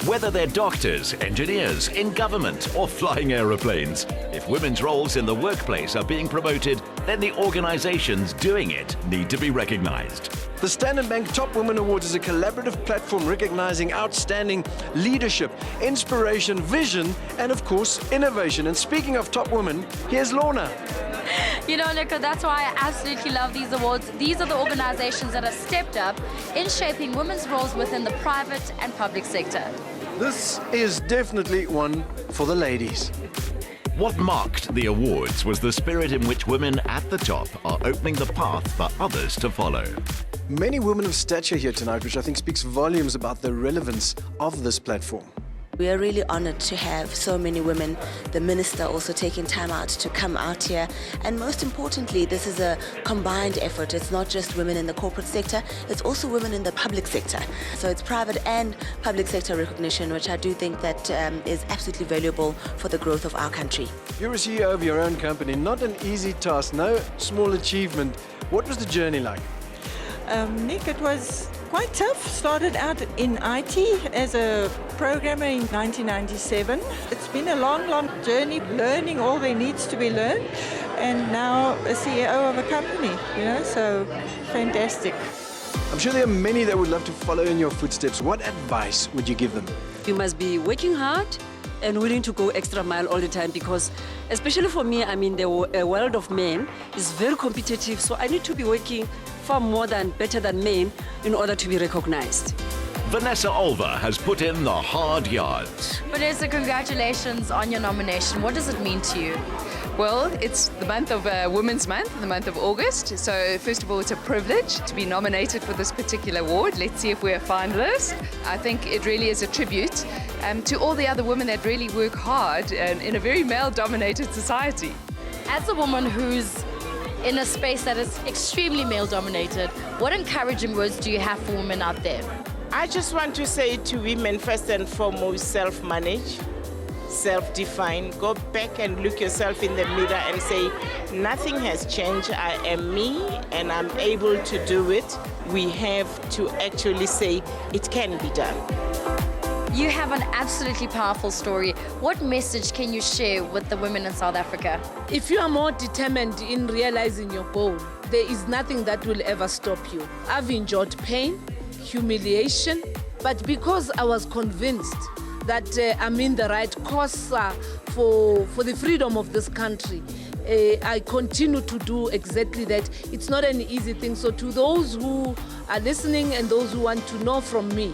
Whether they're doctors, engineers, in government or flying aeroplanes, if women's roles in the workplace are being promoted, then the organizations doing it need to be recognized. The Standard Bank Top Women Award is a collaborative platform recognizing outstanding leadership, inspiration, vision, and of course, innovation. And speaking of top women, here's Lorna. You know, Nico, that's why I absolutely love these awards. These are the organizations that have stepped up in shaping women's roles within the private and public sector. This is definitely one for the ladies. What marked the awards was the spirit in which women at the top are opening the path for others to follow. Many women of stature here tonight, which I think speaks volumes about the relevance of this platform. We are really honored to have so many women, the minister also taking time out to come out here. And most importantly, this is a combined effort. It's not just women in the corporate sector, it's also women in the public sector. So it's private and public sector recognition, which I do think that is absolutely valuable for the growth of our country. You're a CEO of your own company, not an easy task, no small achievement. What was the journey like? Nick, it was quite tough. Started out in IT as a programmer in 1997. It's been a long, long journey, learning all there needs to be learned, and now a CEO of a company, so fantastic. I'm sure there are many that would love to follow in your footsteps. What advice would you give them? You must be working hard and willing to go extra mile all the time, because especially for me, the world of men is very competitive, so I need to be working far better than men in order to be recognized. Vanessa Olver has put in the hard yards. Vanessa, congratulations on your nomination. What does it mean to you? Well, it's the month of Women's Month, the month of August. So first of all, it's a privilege to be nominated for this particular award. Let's see if we're a finalist. I think it really is a tribute to all the other women that really work hard in a very male-dominated society. As a woman who's in a space that is extremely male-dominated, what encouraging words do you have for women out there? I just want to say to women, first and foremost, self-manage, self-define. Go back and look yourself in the mirror and say, nothing has changed. I am me and I'm able to do it. We have to actually say it can be done. You have an absolutely powerful story. What message can you share with the women in South Africa? If you are more determined in realizing your goal, there is nothing that will ever stop you. I've enjoyed pain, humiliation, but because I was convinced that I'm in the right cause for the freedom of this country, I continue to do exactly that. It's not an easy thing. So to those who are listening and those who want to know from me,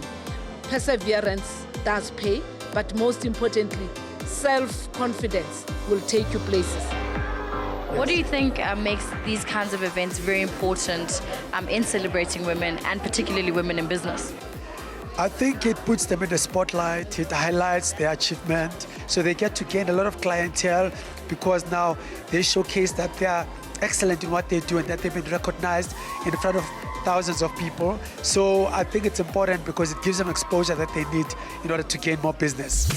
perseverance does pay, but most importantly, self-confidence will take you places. What do you think makes these kinds of events very important in celebrating women, and particularly women in business? I think it puts them in the spotlight, it highlights their achievement, so they get to gain a lot of clientele because now they showcase that they are excellent in what they do and that they've been recognized in front of thousands of people. So I think it's important because it gives them exposure that they need in order to gain more business.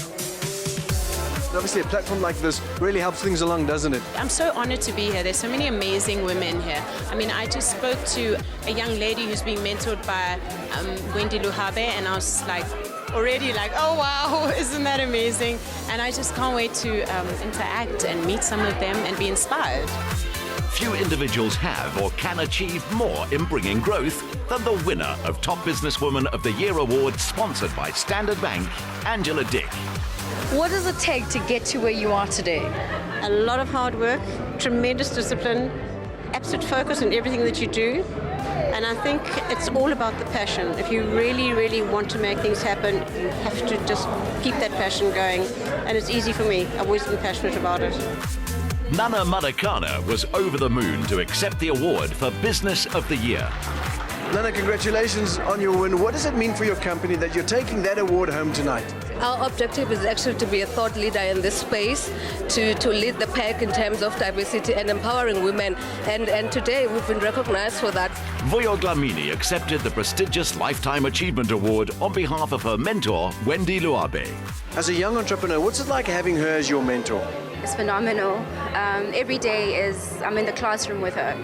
Obviously, a platform like this really helps things along, doesn't it? I'm so honored to be here. There's so many amazing women here. I just spoke to a young lady who's being mentored by Wendy Luhabe, and I was already oh wow, isn't that amazing? And I just can't wait to interact and meet some of them and be inspired. Few individuals have or can achieve more in bringing growth than the winner of Top Businesswoman of the Year Award, sponsored by Standard Bank, Angela Dick. What does it take to get to where you are today? A lot of hard work, tremendous discipline, absolute focus on everything that you do. And I think it's all about the passion. If you really, really want to make things happen, you have to just keep that passion going. And it's easy for me. I've always been passionate about it. Nana Madakana was over the moon to accept the award for Business of the Year. Nana, congratulations on your win. What does it mean for your company that you're taking that award home tonight? Our objective is actually to be a thought leader in this space, to lead the pack in terms of diversity and empowering women. And today we've been recognized for that. Voyo Glamini accepted the prestigious Lifetime Achievement Award on behalf of her mentor, Wendy Luabe. As a young entrepreneur, what's it like having her as your mentor? It's phenomenal. Every day I'm in the classroom with her.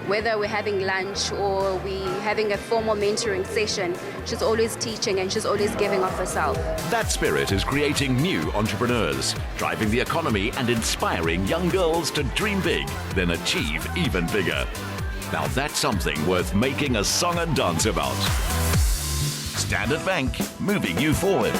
Whether we're having lunch or we're having a formal mentoring session, she's always teaching and she's always giving of herself. That spirit is creating new entrepreneurs, driving the economy and inspiring young girls to dream big, then achieve even bigger. Now that's something worth making a song and dance about. Standard Bank, moving you forward.